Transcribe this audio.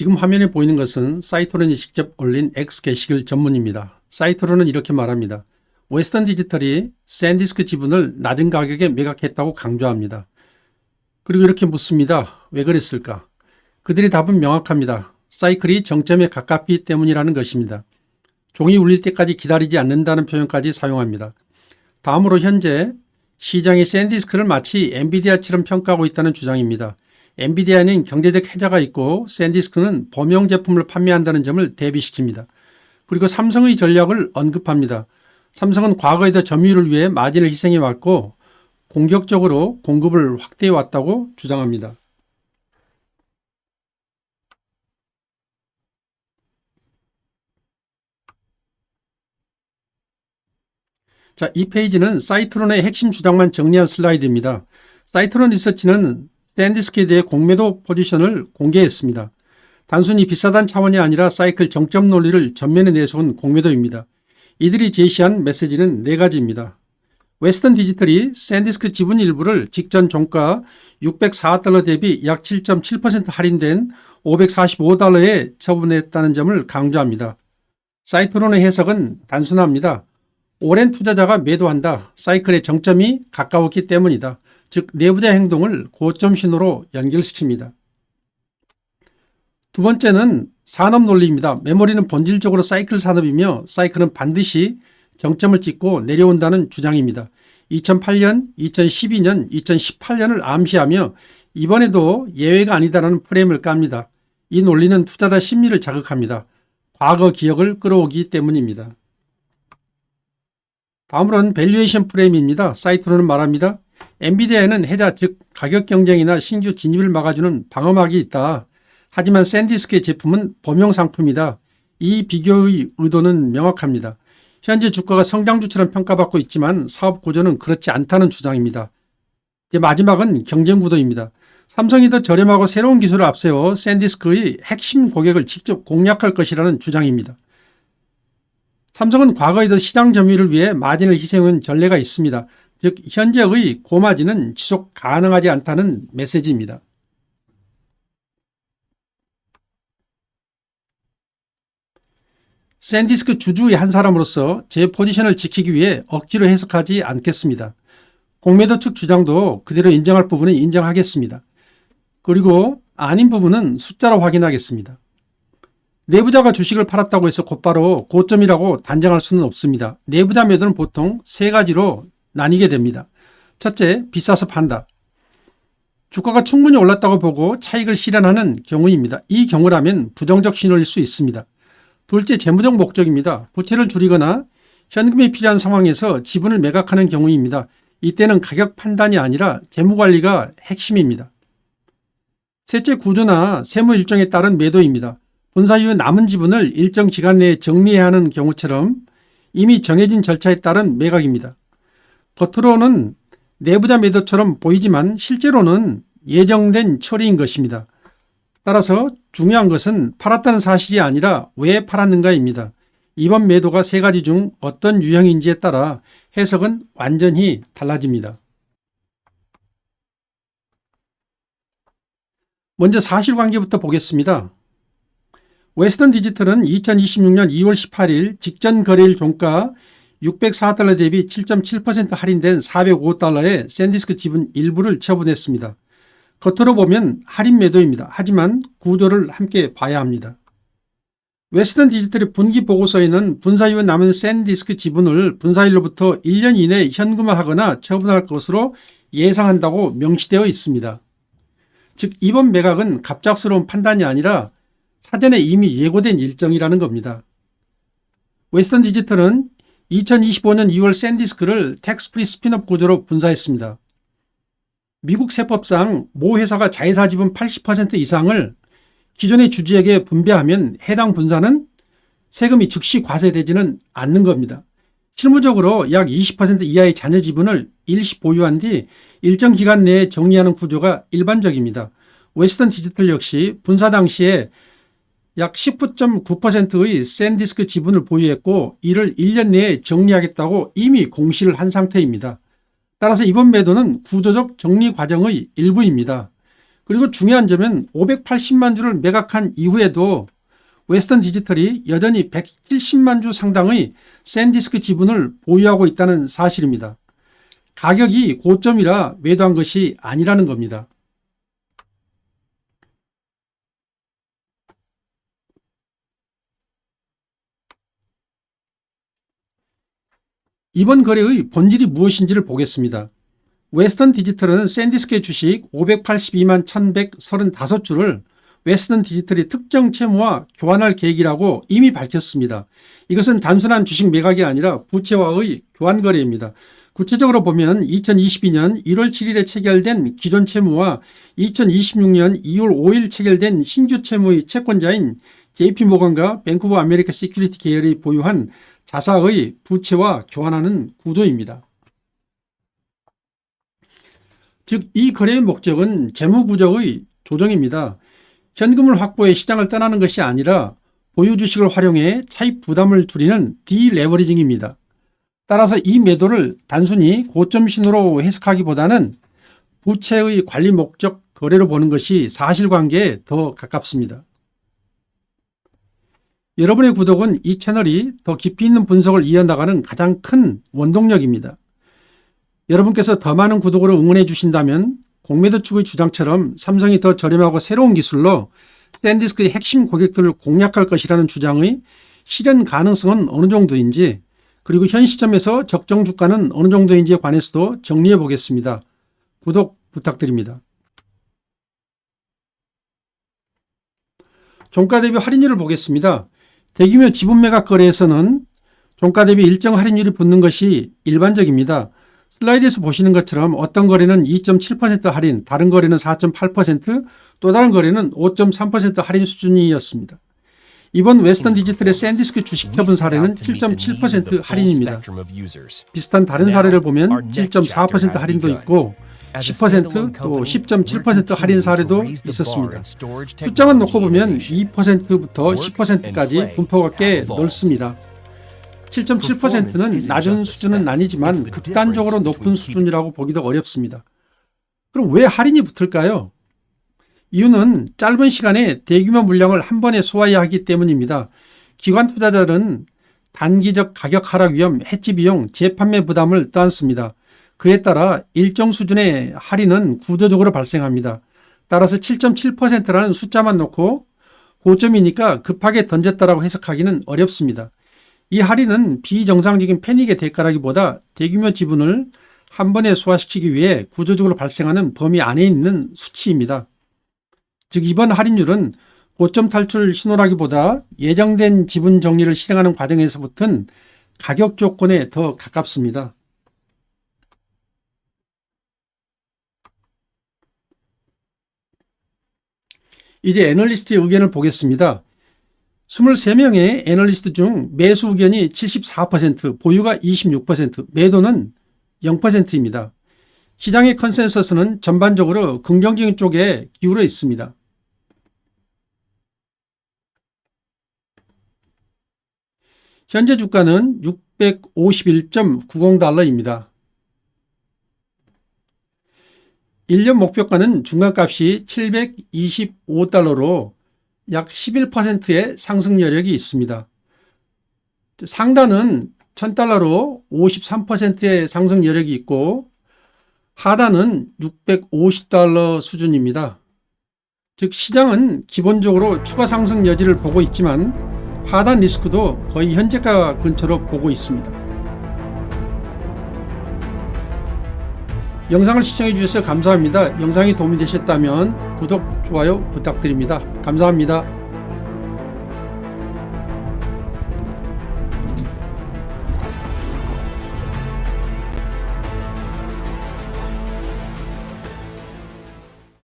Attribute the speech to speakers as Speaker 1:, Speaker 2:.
Speaker 1: 지금 화면에 보이는 것은 사이토론이 직접 올린 X 게시글 전문입니다. 사이토론은 이렇게 말합니다. 웨스턴 디지털이 샌디스크 지분을 낮은 가격에 매각했다고 강조합니다. 그리고 이렇게 묻습니다. 왜 그랬을까? 그들의 답은 명확합니다. 사이클이 정점에 가깝기 때문이라는 것입니다. 종이 울릴 때까지 기다리지 않는다는 표현까지 사용합니다. 다음으로 현재 시장이 샌디스크를 마치 엔비디아처럼 평가하고 있다는 주장입니다. 엔비디아는 경제적 혜자가 있고 샌디스크는 범용 제품을 판매한다는 점을 대비시킵니다. 그리고 삼성의 전략을 언급합니다. 삼성은 과거에도 점유율을 위해 마진을 희생해 왔고 공격적으로 공급을 확대해 왔다고 주장합니다. 자, 이 페이지는 사이트론의 핵심 주장만 정리한 슬라이드입니다. 사이트론 리서치는 샌디스크에 대해 공매도 포지션을 공개했습니다. 단순히 비싸다는 차원이 아니라 사이클 정점 논리를 전면에 내세운 공매도입니다. 이들이 제시한 메시지는 네 가지입니다. 웨스턴 디지털이 샌디스크 지분 일부를 직전 종가 $604 대비 약 7.7% 할인된 $545에 처분했다는 점을 강조합니다. 사이트론의 해석은 단순합니다. 오랜 투자자가 매도한다. 사이클의 정점이 가까웠기 때문이다. 즉 내부자 행동을 고점 신호로 연결시킵니다. 두 번째는 산업 논리입니다. 메모리는 본질적으로 사이클 산업이며 사이클은 반드시 정점을 찍고 내려온다는 주장입니다. 2008년, 2012년, 2018년을 암시하며 이번에도 예외가 아니다라는 프레임을 깝니다. 이 논리는 투자자 심리를 자극합니다. 과거 기억을 끌어오기 때문입니다. 다음으로는 밸류에이션 프레임입니다. 사이트로는 말합니다. 엔비디아에는 혜자 즉 가격 경쟁이나 신규 진입을 막아주는 방어막이 있다. 하지만 샌디스크의 제품은 범용 상품이다. 이 비교의 의도는 명확합니다. 현재 주가가 성장주처럼 평가받고 있지만 사업 구조는 그렇지 않다는 주장입니다. 이제 마지막은 경쟁 구도입니다. 삼성이 더 저렴하고 새로운 기술을 앞세워 샌디스크의 핵심 고객을 직접 공략할 것이라는 주장입니다. 삼성은 과거에도 시장 점유율을 위해 마진을 희생한 전례가 있습니다. 즉 현재의 고마진은 지속 가능하지 않다는 메시지입니다. 샌디스크 주주의 한 사람으로서 제 포지션을 지키기 위해 억지로 해석하지 않겠습니다. 공매도 측 주장도 그대로 인정할 부분은 인정하겠습니다. 그리고 아닌 부분은 숫자로 확인하겠습니다. 내부자가 주식을 팔았다고 해서 곧바로 고점이라고 단정할 수는 없습니다. 내부자 매도는 보통 세 가지로 나뉘게 됩니다. 첫째, 비싸서 판다. 주가가 충분히 올랐다고 보고 차익을 실현하는 경우입니다. 이 경우라면 부정적 신호일 수 있습니다. 둘째, 재무적 목적입니다. 부채를 줄이거나 현금이 필요한 상황에서 지분을 매각하는 경우입니다. 이때는 가격 판단이 아니라 재무관리가 핵심입니다. 셋째, 구조나 세무 일정에 따른 매도입니다. 분사 이후 남은 지분을 일정 기간 내에 정리해야 하는 경우처럼 이미 정해진 절차에 따른 매각입니다. 겉으로는 내부자 매도처럼 보이지만 실제로는 예정된 처리인 것입니다. 따라서 중요한 것은 팔았다는 사실이 아니라 왜 팔았는가입니다. 이번 매도가 세 가지 중 어떤 유형인지에 따라 해석은 완전히 달라집니다. 먼저 사실관계부터 보겠습니다. 웨스턴 디지털은 2026년 2월 18일 직전 거래일 종가 $604 대비 7.7% 할인된 $405에 샌디스크 지분 일부를 처분했습니다. 겉으로 보면 할인 매도입니다. 하지만 구조를 함께 봐야 합니다. 웨스턴 디지털의 분기 보고서에는 분사 이후 남은 샌디스크 지분을 분사일로부터 1년 이내에 현금화하거나 처분할 것으로 예상한다고 명시되어 있습니다. 즉 이번 매각은 갑작스러운 판단이 아니라 사전에 이미 예고된 일정이라는 겁니다. 웨스턴 디지털은 2025년 2월 샌디스크를 텍스프리 스핀업 구조로 분사했습니다. 미국 세법상 모 회사가 자회사 지분 80% 이상을 기존의 주주에게 분배하면 해당 분사는 세금이 즉시 과세되지는 않는 겁니다. 실무적으로 약 20% 이하의 자녀 지분을 일시 보유한 뒤 일정 기간 내에 정리하는 구조가 일반적입니다. 웨스턴 디지털 역시 분사 당시에 약 19.9%의 샌디스크 지분을 보유했고 이를 1년 내에 정리하겠다고 이미 공시를 한 상태입니다. 따라서 이번 매도는 구조적 정리 과정의 일부입니다. 그리고 중요한 점은 580만 주를 매각한 이후에도 웨스턴 디지털이 여전히 170만 주 상당의 샌디스크 지분을 보유하고 있다는 사실입니다. 가격이 고점이라 매도한 것이 아니라는 겁니다. 이번 거래의 본질이 무엇인지를 보겠습니다. 웨스턴 디지털은 샌디스크의 주식 582만 1135주를 웨스턴 디지털이 특정 채무와 교환할 계획이라고 이미 밝혔습니다. 이것은 단순한 주식 매각이 아니라 부채와의 교환 거래입니다. 구체적으로 보면 2022년 1월 7일에 체결된 기존 채무와 2026년 2월 5일 체결된 신규 채무의 채권자인 JP모건과 뱅크 오브 아메리카 시큐리티 계열이 보유한 자사의 부채와 교환하는 구조입니다. 즉, 이 거래의 목적은 재무구조의 조정입니다. 현금을 확보해 시장을 떠나는 것이 아니라 보유 주식을 활용해 차입 부담을 줄이는 디레버리징입니다. 따라서 이 매도를 단순히 고점 신호로 해석하기보다는 부채의 관리 목적 거래로 보는 것이 사실관계에 더 가깝습니다. 여러분의 구독은 이 채널이 더 깊이 있는 분석을 이어나가는 가장 큰 원동력입니다. 여러분께서 더 많은 구독으로 응원해 주신다면 공매도 측의 주장처럼 삼성이 더 저렴하고 새로운 기술로 샌디스크의 핵심 고객들을 공략할 것이라는 주장의 실현 가능성은 어느 정도인지, 그리고 현 시점에서 적정 주가는 어느 정도인지에 관해서도 정리해 보겠습니다. 구독 부탁드립니다. 종가 대비 할인율을 보겠습니다. 대규모 지분 매각 거래에서는 종가 대비 일정 할인율이 붙는 것이 일반적입니다. 슬라이드에서 보시는 것처럼 어떤 거래는 2.7% 할인, 다른 거래는 4.8%, 또 다른 거래는 5.3% 할인 수준이었습니다. 이번 웨스턴 디지털의 샌디스크 주식 협은 사례는 7.7% 할인입니다. 비슷한 다른 사례를 보면 7.4% 할인도 있고 10% 또 10.7% 할인 사례도 있었습니다. 숫자만 놓고 보면 2%부터 10%까지 분포가 꽤 넓습니다. 7.7%는 낮은 수준은 아니지만 극단적으로 높은 수준이라고 보기도 어렵습니다. 그럼 왜 할인이 붙을까요? 이유는 짧은 시간에 대규모 물량을 한 번에 소화해야 하기 때문입니다. 기관 투자자들은 단기적 가격 하락 위험, 해지 비용, 재판매 부담을 떠안습니다. 그에 따라 일정 수준의 할인은 구조적으로 발생합니다. 따라서 7.7%라는 숫자만 놓고 고점이니까 급하게 던졌다라고 해석하기는 어렵습니다. 이 할인은 비정상적인 패닉의 대가라기보다 대규모 지분을 한 번에 소화시키기 위해 구조적으로 발생하는 범위 안에 있는 수치입니다. 즉, 이번 할인율은 고점 탈출 신호라기보다 예정된 지분 정리를 실행하는 과정에서 붙은 가격 조건에 더 가깝습니다. 이제 애널리스트의 의견을 보겠습니다. 23명의 애널리스트 중 매수 의견이 74%, 보유가 26%, 매도는 0%입니다. 시장의 컨센서스는 전반적으로 긍정적인 쪽에 기울어 있습니다. 현재 주가는 651.90달러입니다. 1년 목표가는 중간값이 725달러로 약 11%의 상승 여력이 있습니다. 상단은 1000달러로 53%의 상승 여력이 있고 하단은 650달러 수준입니다. 즉, 시장은 기본적으로 추가 상승 여지를 보고 있지만 하단 리스크도 거의 현재가 근처로 보고 있습니다. 영상을 시청해 주셔서 감사합니다. 영상이 도움이 되셨다면 구독, 좋아요 부탁드립니다. 감사합니다.